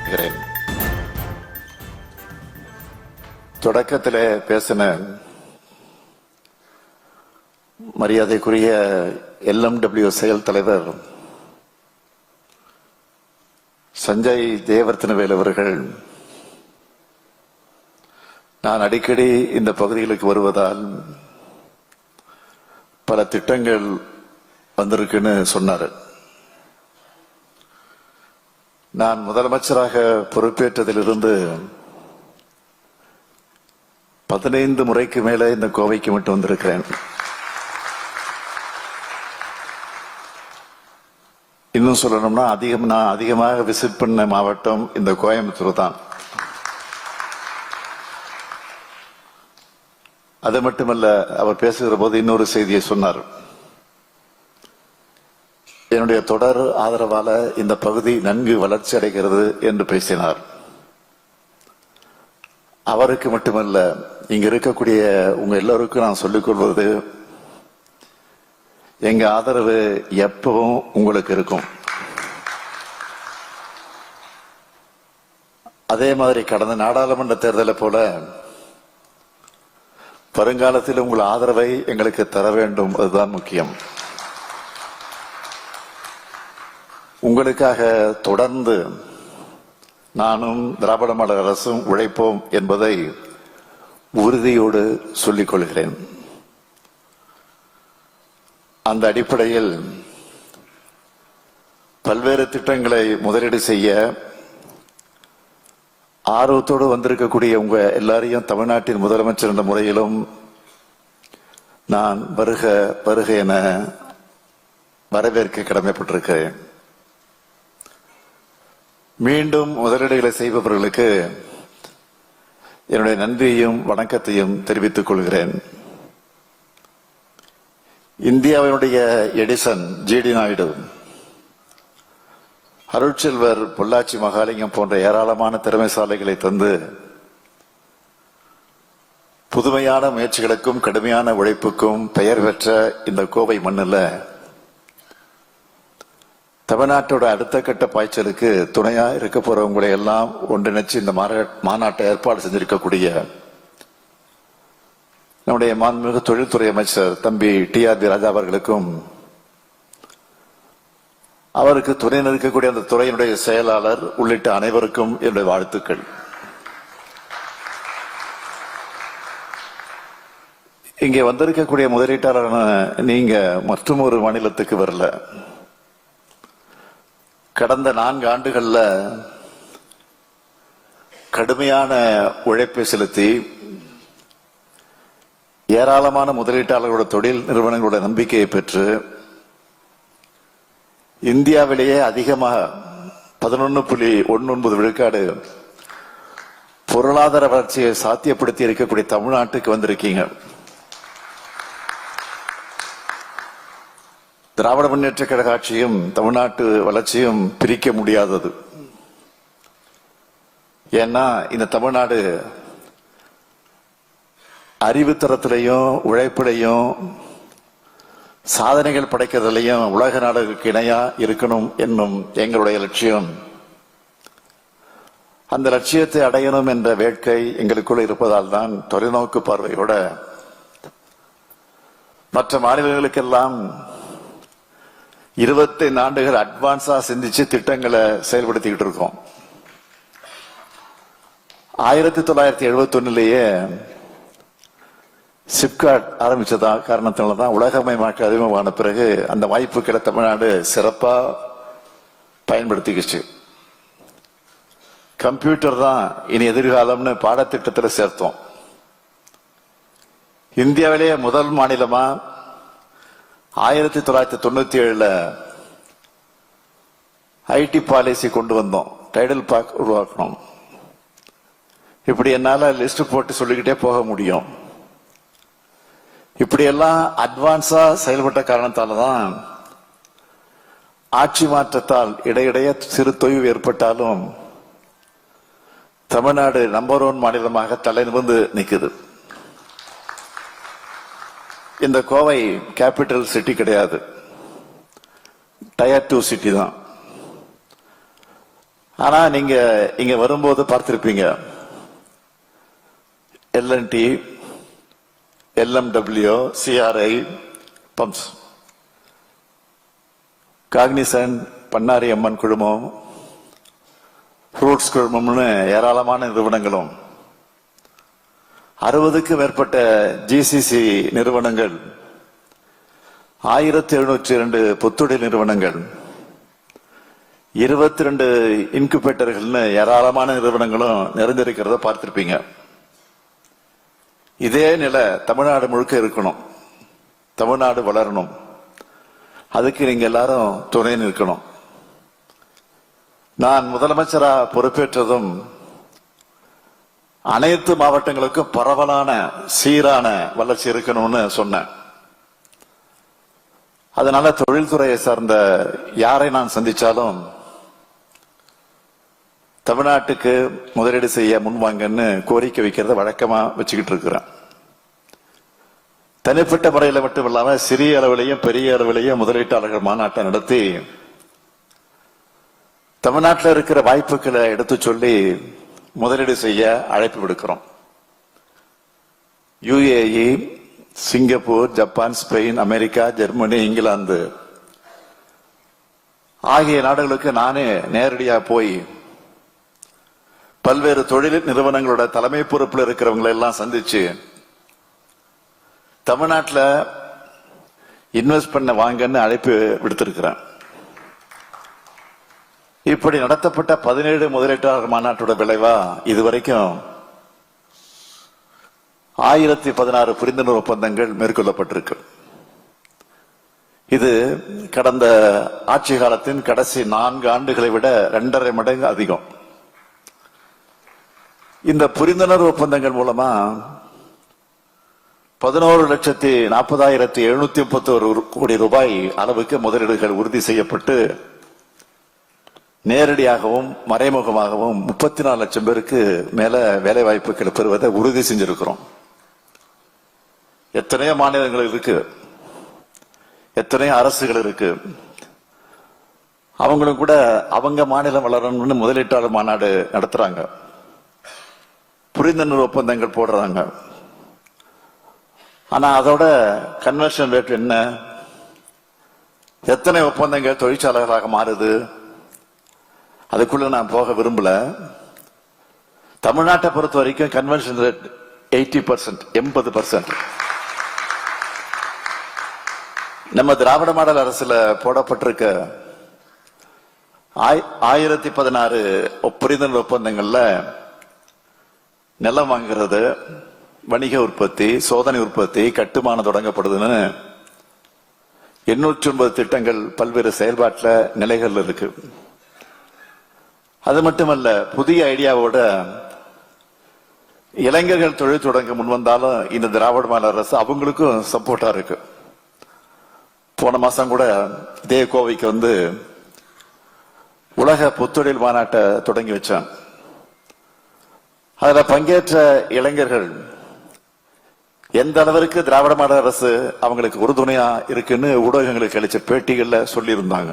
வாழ்த்துகிறேன். தொடக்கத்திலே பேசின மரியாதைக்குரிய LMW செயல் தலைவர் சஞ்சய் தேவர்த்தனவேல் அவர்கள், நான் அடிக்கடி இந்த பகுதிகளுக்கு வருவதால் பல திட்டங்கள் வந்திருக்குன்னு சொன்னார். நான் முதலமைச்சராக பொறுப்பேற்றதிலிருந்து 15 முறைக்கு மேல இந்த கோவைக்கு மட்டும் வந்திருக்கிறேன். இன்னும் சொல்லணும்னா நான் அதிகமாக விசிட் பண்ண மாவட்டம் இந்த கோயம்புத்தூர் தான். அது மட்டுமல்ல, அவர் பேசுகிற போது இன்னொரு செய்தியை சொன்னார். என்னுடைய தொடர் ஆதரவால இந்த பகுதி நன்கு வளர்ச்சி அடைகிறது என்று பேசினார். அவருக்கு மட்டுமல்ல, இங்க இருக்கக்கூடிய உங்க எல்லோருக்கும் நான் சொல்லிக் கொள்வது, எங்க ஆதரவு எப்பவும் உங்களுக்கு இருக்கும். அதே மாதிரி கடந்த நாடாளுமன்ற தேர்தலை போல வருங்காலத்தில் உங்கள் ஆதரவை எங்களுக்கு தர வேண்டும். அதுதான் முக்கியம். உங்களுக்காக தொடர்ந்து நானும் திராவிட மாடல் அரசும் உழைப்போம் என்பதை உறுதியோடு சொல்லிக் கொள்கிறேன். அந்த அடிப்படையில் பல்வேறு திட்டங்களை முதலீடு செய்ய ஆர்வத்தோடு வந்திருக்கக்கூடிய உங்க எல்லாரையும் தமிழ்நாட்டின் முதலமைச்சர் என்ற முறையிலும் நான் வருக வருக என வரவேற்க கடமைப்பட்டிருக்கிறேன். மீண்டும் முதலீடுகளை செய்பவர்களுக்கு என்னுடைய நன்றியையும் வணக்கத்தையும் தெரிவித்துக் கொள்கிறேன். இந்தியாவினுடைய எடிசன் ஜிடி நாயுடு, அருட்செல்வர் பொள்ளாச்சி மகாலிங்கம் போன்ற ஏராளமான திறமைசாலைகளை தந்து புதுமையான முயற்சிகளுக்கும் கடுமையான உழைப்புக்கும் பெயர் பெற்ற இந்த கோவை மண்ணில் தமிழ்நாட்டோட அடுத்த கட்ட பாய்ச்சலுக்கு துணையா இருக்க போறவங்களை எல்லாம் ஒன்றிணைச்சு இந்த மாநாட்டை ஏற்பாடு செஞ்சிருக்கக்கூடிய நம்முடைய மாண்புமிகு தொழில்துறை அமைச்சர் தம்பி TRB ராஜா அவர்களுக்கும், அவருக்கு துணை நிற்கக்கூடிய அந்த துறையினுடைய செயலாளர் உள்ளிட்ட அனைவருக்கும் என்னுடைய வாழ்த்துக்கள். இங்கே வந்திருக்கக்கூடிய முதலீட்டாளரான நீங்க மற்றும் ஒரு மாநிலத்துக்கு வரல. கடந்த 4 ஆண்டுகள்ல கடுமையான உழைப்பை செலுத்தி ஏராளமான முதலீட்டாளர்களோட தொழில் நிறுவனங்களோட நம்பிக்கையை பெற்று இந்தியாவிலேயே அதிகமாக 11.19 விழுக்காடு பொருளாதார வளர்ச்சியை சாத்தியப்படுத்தி இருக்கக்கூடிய தமிழ்நாட்டுக்கு வந்திருக்கீங்க. திராவிட முன்னேற்ற கழக ஆட்சியும் தமிழ்நாட்டு வளர்ச்சியும் பிரிக்க முடியாதது. ஏன்னா இந்த தமிழ்நாடு அறிவுத்தரத்திலையும் உழைப்பிலையும் சாதனைகள் படைக்கிறதுலையும் உலக நாடுகளுக்கு இணையா இருக்கணும் என்னும் எங்களுடைய லட்சியம். அந்த லட்சியத்தை அடையணும் என்ற வேட்கை எங்களுக்குள்ள இருப்பதால் தான் தொலைநோக்கு பார்வையோட மற்ற மாநிலங்களுக்கெல்லாம் 25 ஆண்டுகள் அட்வான்ஸா சிந்திச்சு திட்டங்களை செயல்படுத்திக்கிட்டு இருக்கோம். 1971 சிப்காட் ஆரம்பிச்சதா காரணத்தினால்தான் உலகமயமாக்க அறிமுகமான பிறகு அந்த வாய்ப்புகளை தமிழ்நாடு சிறப்பா பயன்படுத்திக்கிச்சு. கம்ப்யூட்டர் தான் இனி எதிர்காலம்னு பாடத்திட்டத்தில் சேர்த்தோம். இந்தியாவிலேயே முதல் மாநிலமா 1997 ஐடி பாலிசி கொண்டு வந்தோம். டைடல் பார்க் உருவாக்கணும். இப்படி என்னால லிஸ்ட் போட்டு சொல்லிக்கிட்டே போக முடியும். இப்படியெல்லாம் அட்வான்ஸா செயல்பட்ட காரணத்தால்தான் ஆட்சி மாற்றத்தால் இடையிடையே சிறு தொய்வு ஏற்பட்டாலும் தமிழ்நாடு நம்பர் 1 மாநிலமாக தலை நிமிர்ந்து நிற்குது. இந்த கோவை கேபிட்டல் சிட்டி கிடையாது, டயர் 2 சிட்டி தான். ஆனா நீங்க இங்க வரும்போது பார்த்திருப்பீங்க, L and T, L M W, C R I, pumps, Cognizant, Bannari Amman குழுமம், ஃப்ரூட்ஸ் குழுமம்னு ஏராளமான நிறுவனங்களும், 60க்கு மேற்பட்ட ஜிசிசி நிறுவனங்கள், 1702 புத்தொழில் நிறுவனங்கள், 22 இன்குபேட்டர்கள்னு ஏராளமான நிறுவனங்களும் நிறைந்திருக்கிறத பார்த்திருப்பீங்க. இதே நிலை தமிழ்நாடு முழுக்க இருக்கணும். தமிழ்நாடு வளரணும். அதுக்கு நீங்க எல்லாரும் துணை நிற்கணும். நான் முதலமைச்சரா பொறுப்பேற்றதும் அனைத்து மாவட்டங்களுக்கும் பரவலான சீரான வளர்ச்சி இருக்கணும்னு சொன்னேன். அதனால தொழில்துறையை சார்ந்த யாரை நான் சந்திச்சாலும் தமிழ்நாட்டுக்கு முதலீடு செய்ய முன்வாங்கன்னு கோரிக்கை வைக்கிறத வழக்கமா வச்சுக்கிட்டு இருக்கிறேன். தனிப்பட்ட முறையில் மட்டும் இல்லாம சிறிய அளவிலையும் பெரிய அளவிலையும் முதலீட்டாளர்கள் மாநாட்டை நடத்தி தமிழ்நாட்டில் இருக்கிற வாய்ப்புகளை எடுத்து சொல்லி முதலீடு செய்ய அழைப்பு விடுக்கிறோம். U A E, Singapore, Japan, Spain, America, Germany, England ஆகிய நாடுகளுக்கு நானே நேரடியா போய் பல்வேறு தொழில் நிறுவனங்களோட தலைமை பொறுப்பில் இருக்கிறவங்களை எல்லாம் சந்திச்சு தமிழ்நாட்டில் இன்வெஸ்ட் பண்ண வாங்கன்னு அழைப்பு விடுத்திருக்கிறேன். இப்படி நடத்தப்பட்ட 17 முதலீட்டாளர் மாநாட்டோட விளைவா இதுவரைக்கும் 1016 புரிந்துணர்வு ஒப்பந்தங்கள் மேற்கொள்ளப்பட்டிருக்கு. இது கடந்த ஆட்சி காலத்தின் கடைசி 4 ஆண்டுகளை விட 2.5 மடங்கு அதிகம். இந்த புரிந்துணர்வு ஒப்பந்தங்கள் மூலமா 11,40,731 கோடி ரூபாய் அளவுக்கு முதலீடுகள் உறுதி செய்யப்பட்டு நேரடியாகவும் மறைமுகமாகவும் 34 லட்சம் பேருக்கு மேல வேலை வாய்ப்புகள் பெறுவதை உறுதி செஞ்சிருக்கிறோம். எத்தனையோ மாநிலங்கள் இருக்கு, எத்தனையோ அரசுகள் இருக்கு. அவங்களும் கூட அவங்க மாநிலம் வளரணும்னு முதலீட்டாளர் மாநாடு நடத்துறாங்க, புரிந்துணர்வு ஒப்பந்தங்கள் போடுறாங்க. ஆனா அதோட கன்வர்ஷன் ரேட் என்ன? எத்தனை ஒப்பந்தங்கள் தொழிற்சாலைகளாக மாறுது? அதுக்குள்ள நான் போக விரும்பல. தமிழ்நாட்டை பொறுத்த வரைக்கும் கன்வர்ஷன் ரேட் 80%, 80%. நம்ம திராவிட மாடல் அரசுல போடப்பட்டிருக்க 1016 புரிந்துணர்வு ஒப்பந்தங்கள்ல நிலம் வாங்குறது, வணிக உற்பத்தி, சோதனை உற்பத்தி, கட்டுமானம் தொடங்கப்படுதுன்னு 809 திட்டங்கள் பல்வேறு செயல்பாட்டில் நிலைகள் இருக்கு. அது மட்டுமல்ல, புதிய ஐடியாவோட இளைஞர்கள் தொழில் தொடங்க முன்வந்தாலும் இந்த திராவிட மாடல் அரசு அவங்களுக்கும் சப்போர்ட்டா இருக்கு. போன மாசம் கூட இதே கோவைக்கு வந்து உலக புத்தொழில் மாநாட்டை தொடங்கி வச்சான். அதுல பங்கேற்ற இளைஞர்கள் எந்த அளவிற்கு திராவிட மாடல் அரசு அவங்களுக்கு உறுதுணையா இருக்குன்னு ஊடகங்களுக்கு அளிச்ச பேட்டிகள்ல சொல்லியிருந்தாங்க.